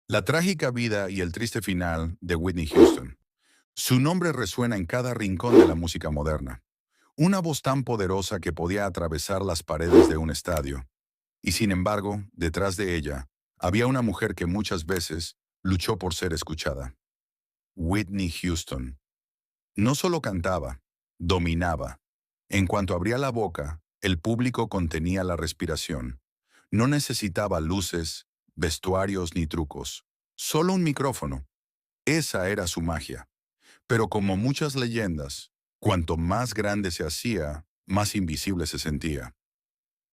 La trágica vida y el triste final de Whitney Houston. Su nombre resuena en cada rincón de la música moderna. Una voz tan poderosa que podía atravesar las paredes de un estadio. Y sin embargo, detrás de ella, había una mujer que muchas veces luchó por ser escuchada. Whitney Houston. No solo cantaba, dominaba. En cuanto abría la boca, el público contenía la respiración. No necesitaba luces, vestuarios ni trucos. Solo un micrófono. Esa era su magia. Pero como muchas leyendas, cuanto más grande se hacía, más invisible se sentía.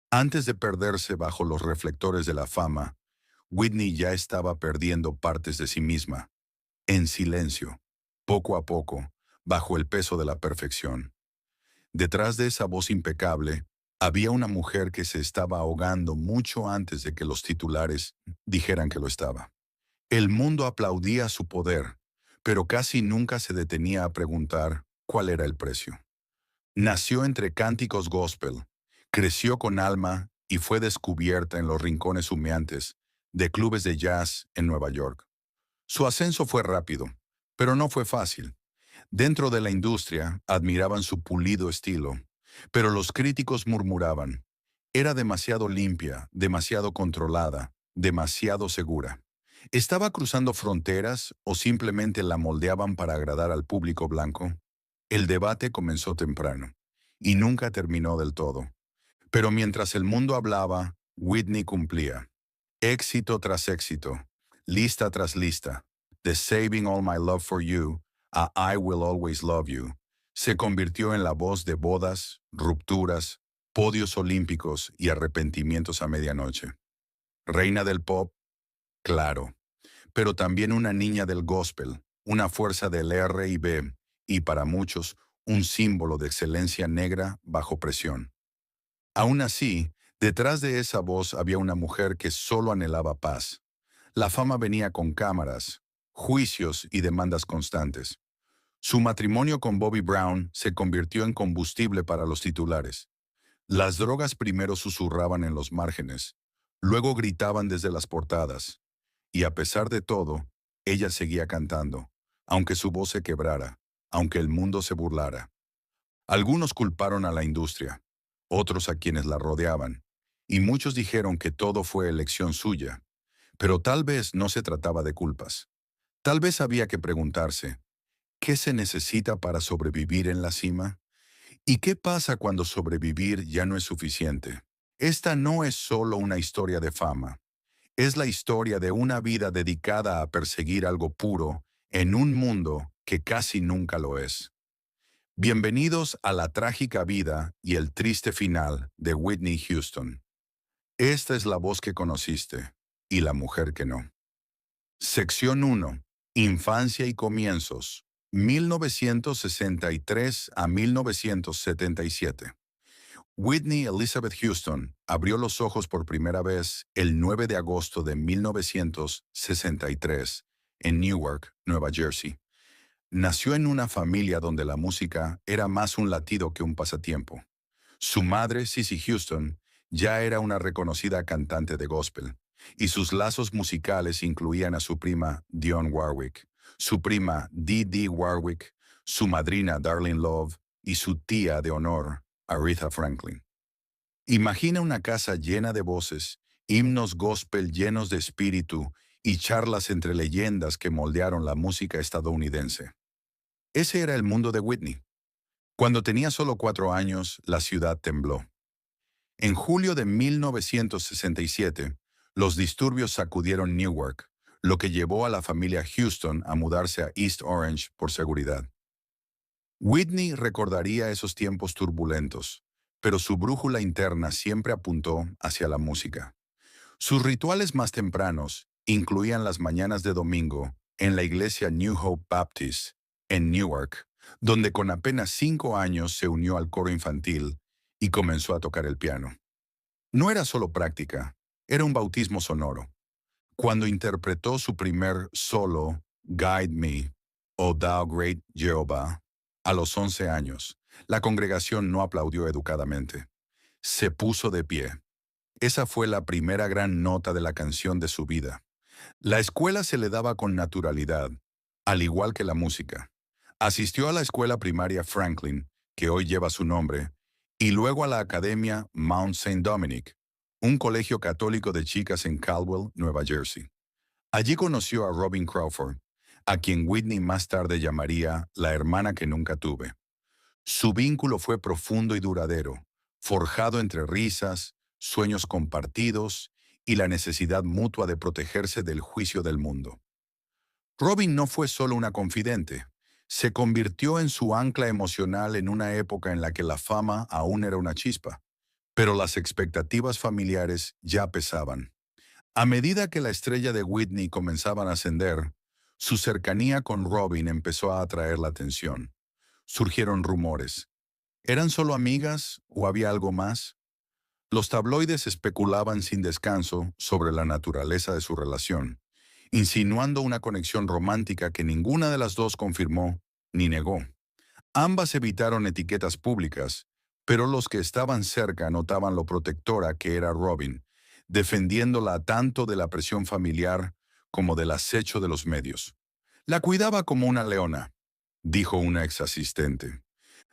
Antes de perderse bajo los reflectores de la fama, Whitney ya estaba perdiendo partes de sí misma, en silencio, poco a poco, bajo el peso de la perfección. Detrás de esa voz impecable, había una mujer que se estaba ahogando mucho antes de que los titulares dijeran que lo estaba. El mundo aplaudía su poder, pero casi nunca se detenía a preguntar cuál era el precio. Nació entre cánticos gospel, creció con alma y fue descubierta en los rincones humeantes de clubes de jazz en Nueva York. Su ascenso fue rápido, pero no fue fácil. Dentro de la industria admiraban su pulido estilo, pero los críticos murmuraban, era demasiado limpia, demasiado controlada, demasiado segura. ¿Estaba cruzando fronteras o simplemente la moldeaban para agradar al público blanco? El debate comenzó temprano y nunca terminó del todo. Pero mientras el mundo hablaba, Whitney cumplía. Éxito tras éxito, lista tras lista, de Saving All My Love for You a I Will Always Love You, se convirtió en la voz de bodas, rupturas, podios olímpicos y arrepentimientos a medianoche. Reina del pop, claro, pero también una niña del gospel, una fuerza del R&B y para muchos un símbolo de excelencia negra bajo presión. Aún así, detrás de esa voz había una mujer que solo anhelaba paz. La fama venía con cámaras, juicios y demandas constantes. Su matrimonio con Bobby Brown se convirtió en combustible para los titulares. Las drogas primero susurraban en los márgenes, luego gritaban desde las portadas. Y a pesar de todo, ella seguía cantando, aunque su voz se quebrara, aunque el mundo se burlara. Algunos culparon a la industria, otros a quienes la rodeaban, y muchos dijeron que todo fue elección suya. Pero tal vez no se trataba de culpas. Tal vez había que preguntarse, ¿qué se necesita para sobrevivir en la cima? ¿Y qué pasa cuando sobrevivir ya no es suficiente? Esta no es solo una historia de fama. Es la historia de una vida dedicada a perseguir algo puro en un mundo que casi nunca lo es. Bienvenidos a la trágica vida y el triste final de Whitney Houston. Esta es la voz que conociste y la mujer que no. Sección 1. Infancia y comienzos. 1963 a 1977. Whitney Elizabeth Houston abrió los ojos por primera vez el 9 de agosto de 1963 en Newark, Nueva Jersey. Nació en una familia donde la música era más un latido que un pasatiempo. Su madre, Cissy Houston, ya era una reconocida cantante de gospel, y sus lazos musicales incluían a su prima Dionne Warwick, su prima Dee Dee Warwick, su madrina Darlene Love y su tía de honor, Aretha Franklin. Imagina una casa llena de voces, himnos gospel llenos de espíritu y charlas entre leyendas que moldearon la música estadounidense. Ese era el mundo de Whitney. Cuando tenía solo 4 años, la ciudad tembló. En julio de 1967, los disturbios sacudieron Newark, lo que llevó a la familia Houston a mudarse a East Orange por seguridad. Whitney recordaría esos tiempos turbulentos, pero su brújula interna siempre apuntó hacia la música. Sus rituales más tempranos incluían las mañanas de domingo en la iglesia New Hope Baptist, en Newark, donde con apenas 5 años se unió al coro infantil y comenzó a tocar el piano. No era solo práctica, era un bautismo sonoro. Cuando interpretó su primer solo, Guide Me, o Thou Great Jehovah, a los 11 años, la congregación no aplaudió educadamente. Se puso de pie. Esa fue la primera gran nota de la canción de su vida. La escuela se le daba con naturalidad, al igual que la música. Asistió a la escuela primaria Franklin, que hoy lleva su nombre, y luego a la academia Mount Saint Dominic, un colegio católico de chicas en Caldwell, Nueva Jersey. Allí conoció a Robin Crawford, a quien Whitney más tarde llamaría la hermana que nunca tuve. Su vínculo fue profundo y duradero, forjado entre risas, sueños compartidos y la necesidad mutua de protegerse del juicio del mundo. Robin no fue solo una confidente, se convirtió en su ancla emocional en una época en la que la fama aún era una chispa, pero las expectativas familiares ya pesaban. A medida que la estrella de Whitney comenzaba a ascender, su cercanía con Robin empezó a atraer la atención. Surgieron rumores. ¿Eran solo amigas o había algo más? Los tabloides especulaban sin descanso sobre la naturaleza de su relación, insinuando una conexión romántica que ninguna de las dos confirmó ni negó. Ambas evitaron etiquetas públicas, pero los que estaban cerca notaban lo protectora que era Robin, defendiéndola tanto de la presión familiar como del acecho de los medios. La cuidaba como una leona, dijo una ex asistente.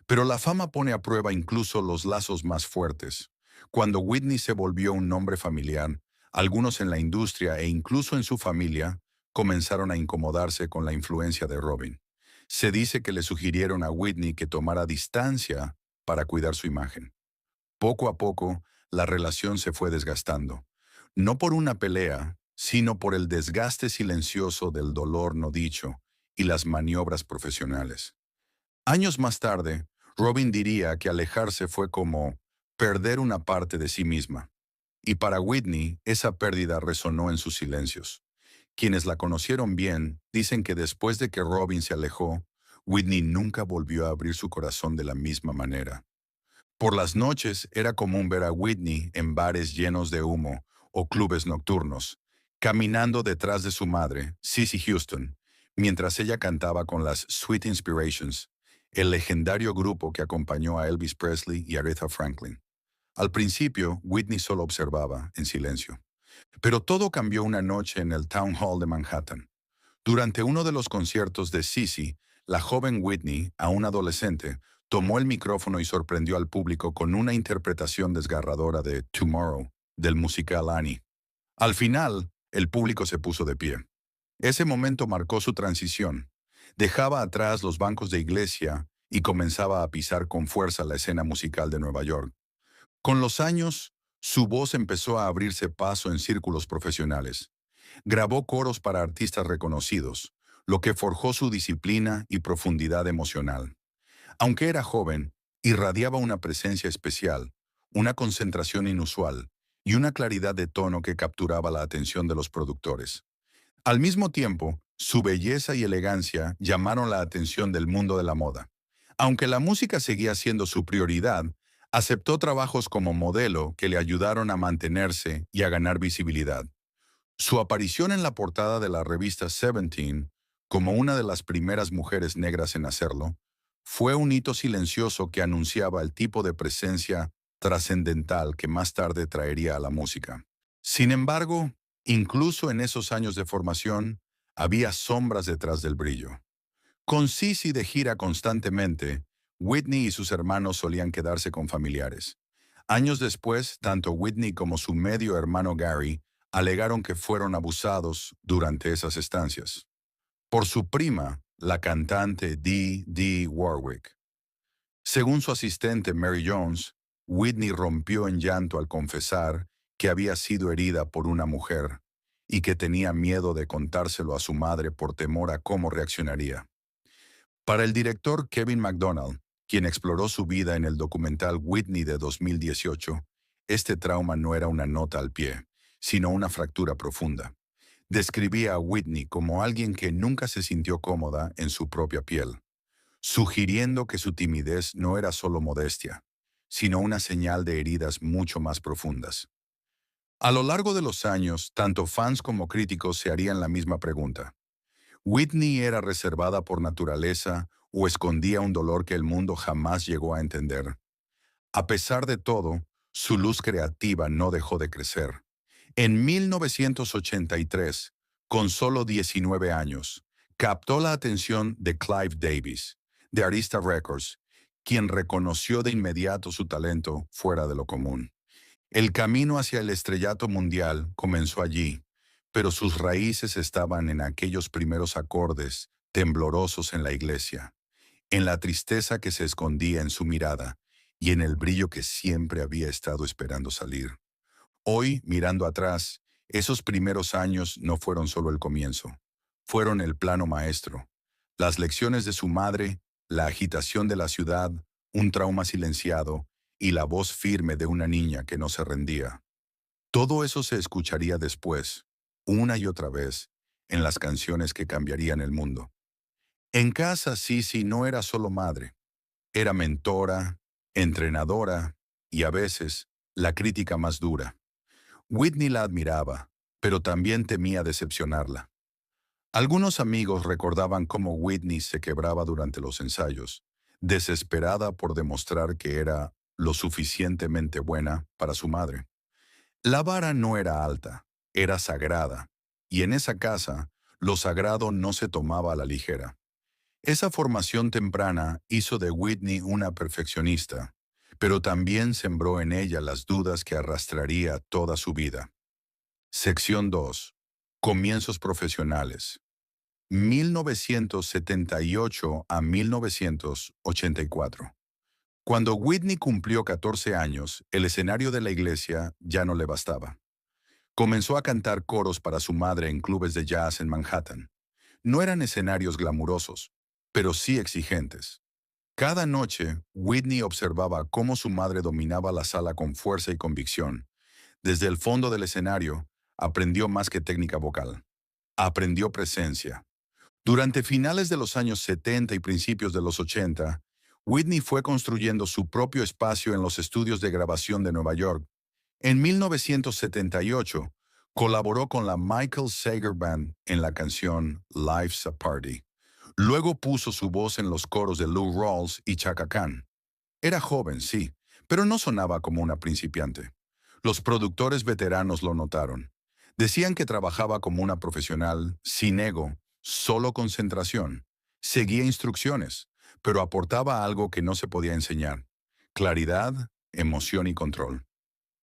Pero la fama pone a prueba incluso los lazos más fuertes. Cuando Whitney se volvió un nombre familiar, algunos en la industria e incluso en su familia comenzaron a incomodarse con la influencia de Robin. Se dice que le sugirieron a Whitney que tomara distancia para cuidar su imagen. Poco a poco, la relación se fue desgastando. No por una pelea, sino por el desgaste silencioso del dolor no dicho y las maniobras profesionales. Años más tarde, Robin diría que alejarse fue como perder una parte de sí misma. Y para Whitney, esa pérdida resonó en sus silencios. Quienes la conocieron bien dicen que después de que Robin se alejó, Whitney nunca volvió a abrir su corazón de la misma manera. Por las noches era común ver a Whitney en bares llenos de humo o clubes nocturnos, caminando detrás de su madre, Cissy Houston, mientras ella cantaba con las Sweet Inspirations, el legendario grupo que acompañó a Elvis Presley y Aretha Franklin. Al principio, Whitney solo observaba, en silencio. Pero todo cambió una noche en el Town Hall de Manhattan. Durante uno de los conciertos de Cissy, la joven Whitney, aún adolescente, tomó el micrófono y sorprendió al público con una interpretación desgarradora de Tomorrow, del musical Annie. Al final, el público se puso de pie. Ese momento marcó su transición. Dejaba atrás los bancos de iglesia y comenzaba a pisar con fuerza la escena musical de Nueva York. Con los años, su voz empezó a abrirse paso en círculos profesionales. Grabó coros para artistas reconocidos, lo que forjó su disciplina y profundidad emocional. Aunque era joven, irradiaba una presencia especial, una concentración inusual y una claridad de tono que capturaba la atención de los productores. Al mismo tiempo, su belleza y elegancia llamaron la atención del mundo de la moda. Aunque la música seguía siendo su prioridad, aceptó trabajos como modelo que le ayudaron a mantenerse y a ganar visibilidad. Su aparición en la portada de la revista Seventeen, como una de las primeras mujeres negras en hacerlo, fue un hito silencioso que anunciaba el tipo de presencia trascendental que más tarde traería a la música. Sin embargo, incluso en esos años de formación, había sombras detrás del brillo. Con Cissy de gira constantemente, Whitney y sus hermanos solían quedarse con familiares. Años después, tanto Whitney como su medio hermano Gary alegaron que fueron abusados durante esas estancias. Por su prima, la cantante Dee Warwick. Según su asistente Mary Jones, Whitney rompió en llanto al confesar que había sido herida por una mujer y que tenía miedo de contárselo a su madre por temor a cómo reaccionaría. Para el director Kevin MacDonald, quien exploró su vida en el documental Whitney de 2018, este trauma no era una nota al pie, sino una fractura profunda. Describía a Whitney como alguien que nunca se sintió cómoda en su propia piel, sugiriendo que su timidez no era solo modestia, sino una señal de heridas mucho más profundas. A lo largo de los años, tanto fans como críticos se harían la misma pregunta. ¿Whitney era reservada por naturaleza o escondía un dolor que el mundo jamás llegó a entender? A pesar de todo, su luz creativa no dejó de crecer. En 1983, Con solo 19 años, captó la atención de Clive Davis, de Arista Records, quien reconoció de inmediato su talento fuera de lo común. El camino hacia el estrellato mundial comenzó allí, pero sus raíces estaban en aquellos primeros acordes temblorosos en la iglesia, en la tristeza que se escondía en su mirada y en el brillo que siempre había estado esperando salir. Hoy, mirando atrás, esos primeros años no fueron solo el comienzo, fueron el plano maestro. Las lecciones de su madre, la agitación de la ciudad, un trauma silenciado y la voz firme de una niña que no se rendía. Todo eso se escucharía después, una y otra vez, en las canciones que cambiarían el mundo. En casa, Sisi no era solo madre, era mentora, entrenadora y a veces la crítica más dura. Whitney la admiraba, pero también temía decepcionarla. Algunos amigos recordaban cómo Whitney se quebraba durante los ensayos, desesperada por demostrar que era lo suficientemente buena para su madre. La vara no era alta, era sagrada, y en esa casa, lo sagrado no se tomaba a la ligera. Esa formación temprana hizo de Whitney una perfeccionista, pero también sembró en ella las dudas que arrastraría toda su vida. Sección 2. Comienzos profesionales. 1978 a 1984. Cuando Whitney cumplió 14 años, el escenario de la iglesia ya no le bastaba. Comenzó a cantar coros para su madre en clubes de jazz en Manhattan. No eran escenarios glamurosos, pero sí exigentes. Cada noche, Whitney observaba cómo su madre dominaba la sala con fuerza y convicción. Desde el fondo del escenario, aprendió más que técnica vocal. Aprendió presencia. Durante finales de los años 70 y principios de los 80, Whitney fue construyendo su propio espacio en los estudios de grabación de Nueva York. En 1978, colaboró con la Michael Sager Band en la canción Life's a Party. Luego puso su voz en los coros de Lou Rawls y Chaka Khan. Era joven, sí, pero no sonaba como una principiante. Los productores veteranos lo notaron. Decían que trabajaba como una profesional, sin ego, solo concentración. Seguía instrucciones, pero aportaba algo que no se podía enseñar: claridad, emoción y control.